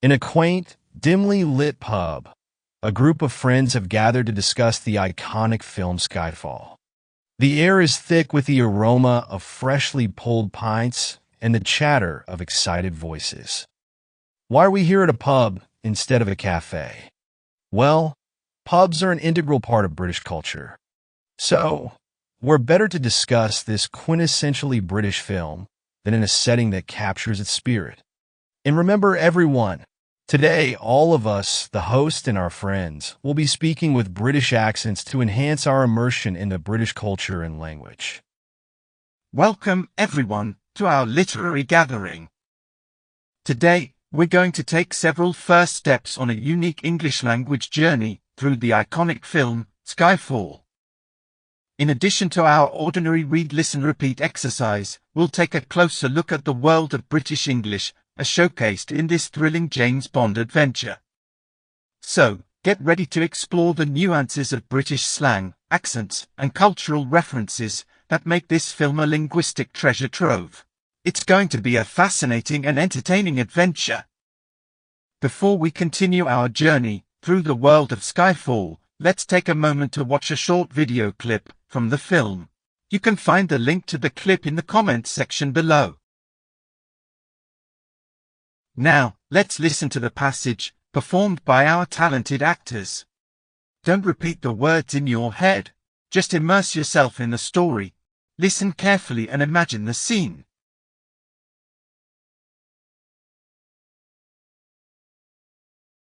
In a quaint, dimly lit pub, a group of friends have gathered to discuss the iconic film Skyfall. The air is thick with the aroma of freshly pulled pints and the chatter of excited voices. Why are we here at a pub instead of a cafe? Well, pubs are an integral part of British culture. So, we're better to discuss this quintessentially British film than in a setting that captures its spirit. And remember, everyone, today all of us, the host and our friends, will be speaking with British accents to enhance our immersion in the British culture and language. Welcome, everyone, to our literary gathering. Today, we're going to take several first steps on a unique English language journey through the iconic film, Skyfall. In addition to our ordinary read-listen-repeat exercise, we'll take a closer look at the world of British English, as showcased in this thrilling James Bond adventure. So, get ready to explore the nuances of British slang, accents, and cultural references that make this film a linguistic treasure trove. It's going to be a fascinating and entertaining adventure. Before we continue our journey through the world of Skyfall, let's take a moment to watch a short video clip from the film. You can find the link to the clip in the comments section below. Now, let's listen to the passage, performed by our talented actors. Don't repeat the words in your head. Just immerse yourself in the story. Listen carefully and imagine the scene.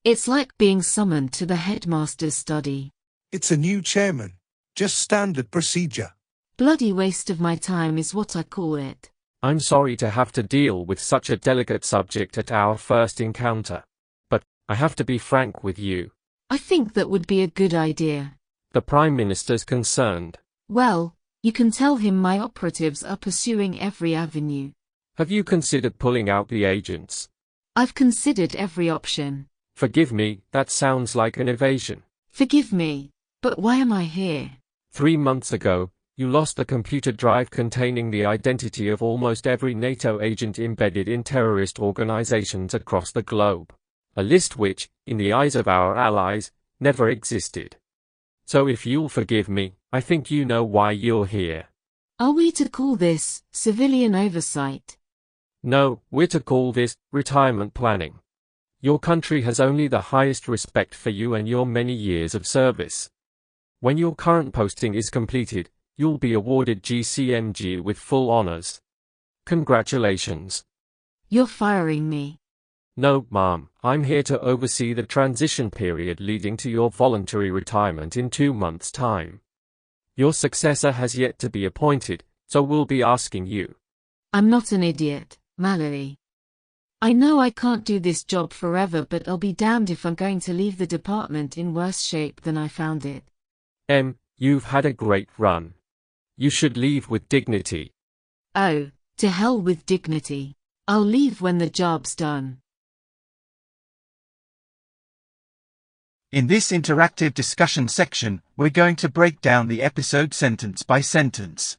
It's like being summoned to the headmaster's study. It's a new chairman. Just standard procedure. Bloody waste of my time is what I call it. I'm sorry to have to deal with such a delicate subject at our first encounter. But I have to be frank with you. I think that would be a good idea. The Prime Minister's concerned. Well, you can tell him my operatives are pursuing every avenue. Have you considered pulling out the agents? I've considered every option. Forgive me, that sounds like an evasion. Forgive me, but why am I here? 3 months ago, you lost the computer drive containing the identity of almost every NATO agent embedded in terrorist organizations across the globe. A list which, in the eyes of our allies, never existed. So if you'll forgive me, I think you know why you're here. Are we to call this civilian oversight? No, we're to call this retirement planning. Your country has only the highest respect for you and your many years of service. When your current posting is completed, you'll be awarded GCMG with full honors. Congratulations. You're firing me. No, ma'am, I'm here to oversee the transition period leading to your voluntary retirement in 2 months' time. Your successor has yet to be appointed, so we'll be asking you. I'm not an idiot, Mallory. I know I can't do this job forever, but I'll be damned if I'm going to leave the department in worse shape than I found it. You've had a great run. You should leave with dignity. Oh, to hell with dignity. I'll leave when the job's done. In this interactive discussion section, we're going to break down the episode sentence by sentence.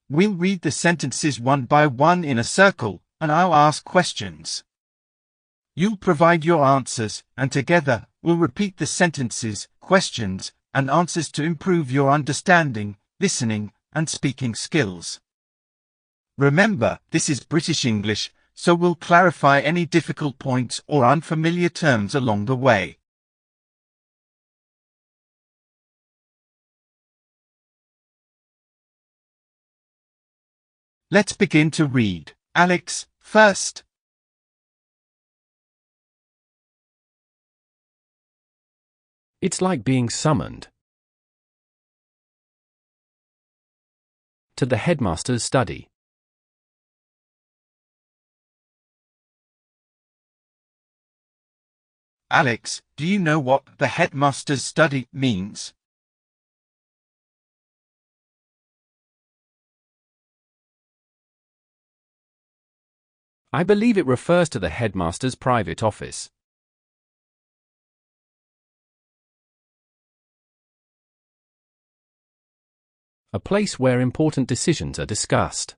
We'll read the sentences one by one in a circle, and I'll ask questions. You'll provide your answers, and together, we'll repeat the sentences, questions, and answers to improve your understanding, listening, and speaking skills. Remember, this is British English, so we'll clarify any difficult points or unfamiliar terms along the way. Let's begin to read. Alex, first. It's like being summoned to the headmaster's study. Alex, do you know what the headmaster's study means? I believe it refers to the headmaster's private office. A place where important decisions are discussed.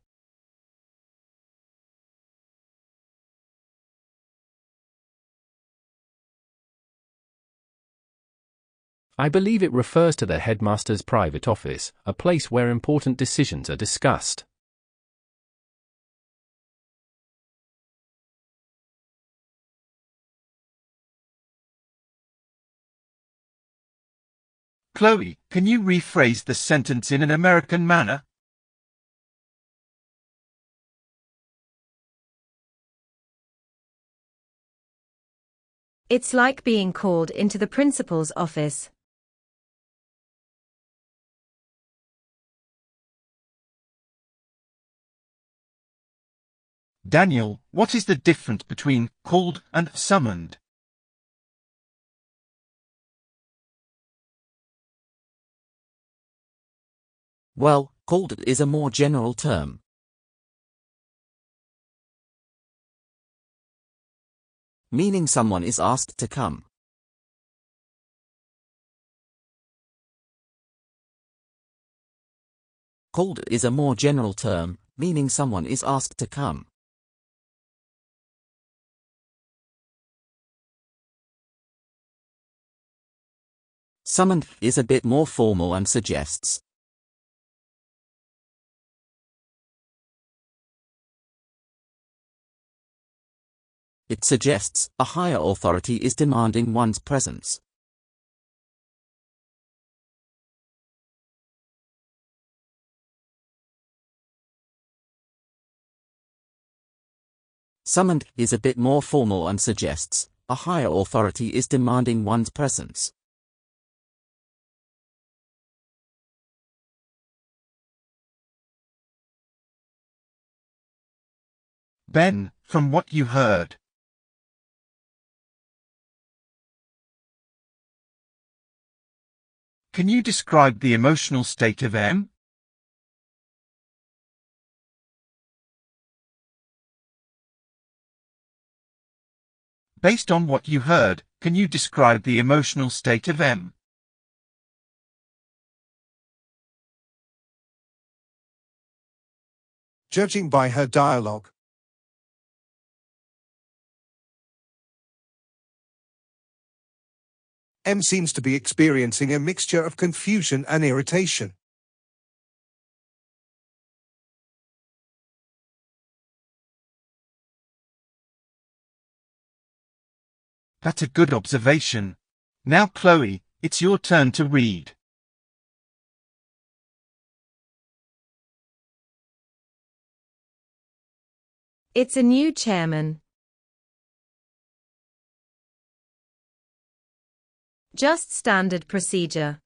I believe it refers to the headmaster's private office, a place where important decisions are discussed. Chloe, can you rephrase the sentence in an American manner? It's like being called into the principal's office. Daniel, what is the difference between called and summoned? Well, called is a more general term. Meaning someone is asked to come. Called is a more general term, meaning someone is asked to come. Summoned is a bit more formal and suggests. It suggests a higher authority is demanding one's presence. Summoned is a bit more formal and suggests a higher authority is demanding one's presence. Ben, from what you heard, can you describe the emotional state of M? Based on what you heard, can you describe the emotional state of M? Judging by her dialogue, M seems to be experiencing a mixture of confusion and irritation. That's a good observation. Now Chloe, it's your turn to read. It's a new chairman. Just standard procedure.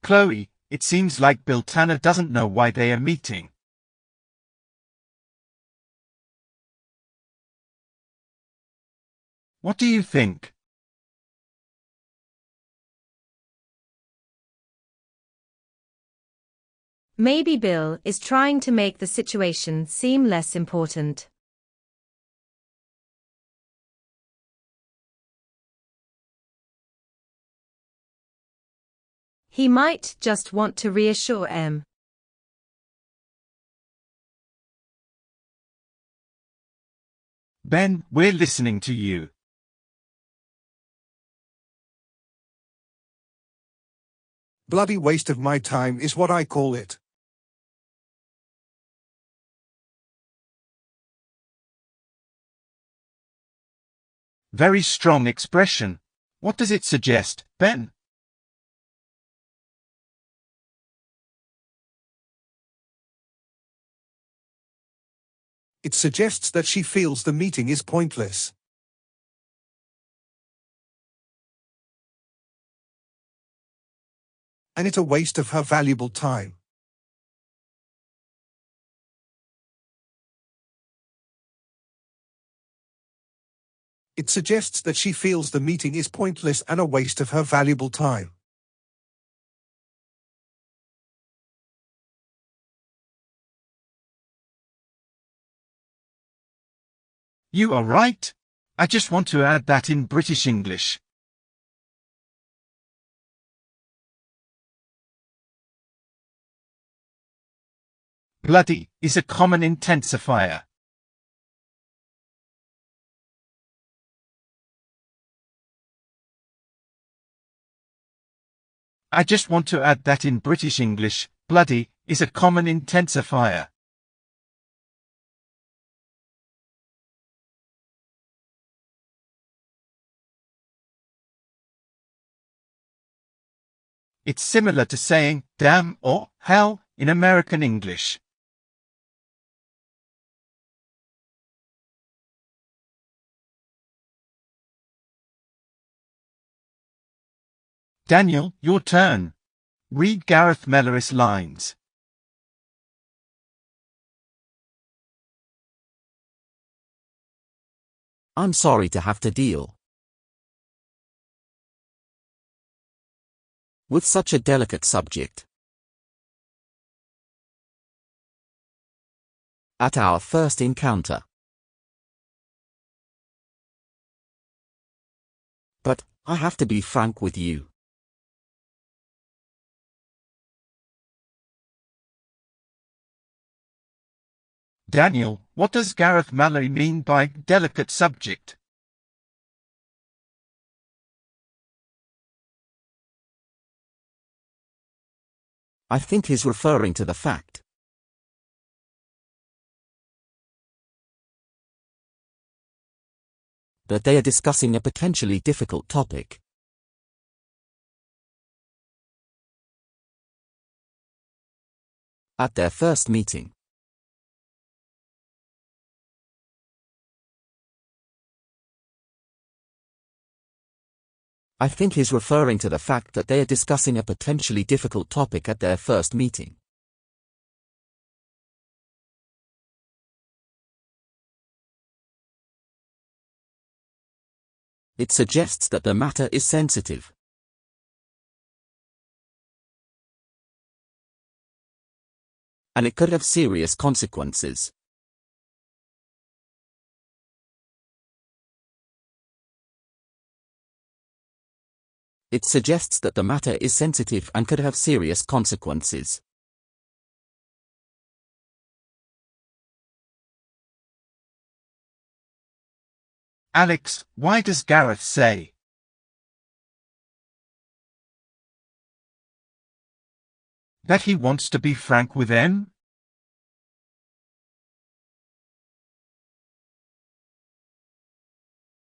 Chloe, it seems like Bill Tanner doesn't know why they are meeting. What do you think? Maybe Bill is trying to make the situation seem less important. He might just want to reassure M. Ben, we're listening to you. Bloody waste of my time is what I call it. Very strong expression. What does it suggest, Ben? It suggests that she feels the meeting is pointless. And it's a waste of her valuable time. It suggests that she feels the meeting is pointless and a waste of her valuable time. You are right. I just want to add that in British English. Bloody is a common intensifier. I just want to add that in British English, bloody is a common intensifier. It's similar to saying damn or hell in American English. Daniel, your turn. Read Gareth Melleris' lines. I'm sorry to have to deal with such a delicate subject. At our first encounter. But I have to be frank with you. Daniel, what does Gareth Mallory mean by delicate subject? I think he's referring to the fact that they are discussing a potentially difficult topic. At their first meeting. I think he's referring to the fact that they are discussing a potentially difficult topic at their first meeting. It suggests that the matter is sensitive. And it could have serious consequences. It suggests that the matter is sensitive and could have serious consequences. Alex, why does Gareth say that he wants to be frank with Em?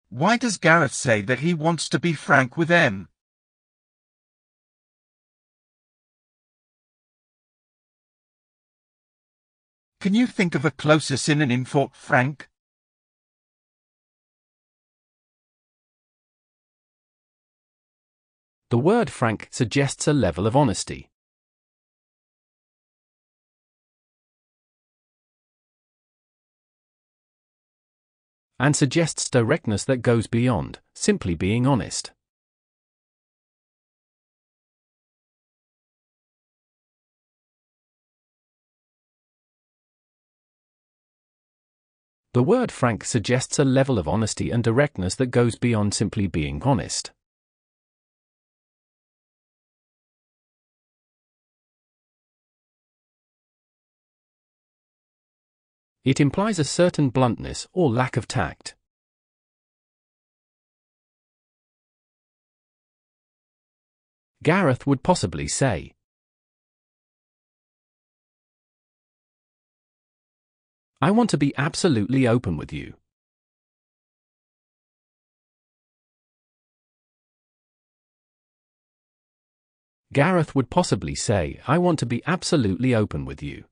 Why does Gareth say that he wants to be frank with Em? Can you think of a closer synonym for frank? The word frank suggests a level of honesty. And suggests directness that goes beyond simply being honest. The word frank suggests a level of honesty and directness that goes beyond simply being honest. It implies a certain bluntness or lack of tact. Gareth would possibly say, I want to be absolutely open with you. Gareth would possibly say, I want to be absolutely open with you.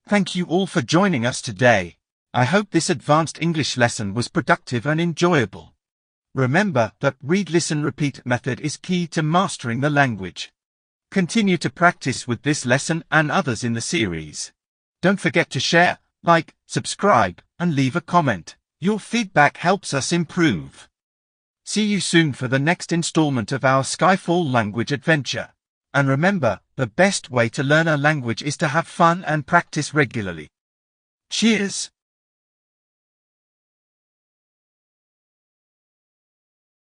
Thank you all for joining us today. I hope this advanced English lesson was productive and enjoyable. Remember that read-listen-repeat method is key to mastering the language. Continue to practice with this lesson and others in the series. Don't forget to share, like, subscribe, and leave a comment. Your feedback helps us improve. See you soon for the next installment of our Skyfall language adventure. And remember, the best way to learn a language is to have fun and practice regularly. Cheers!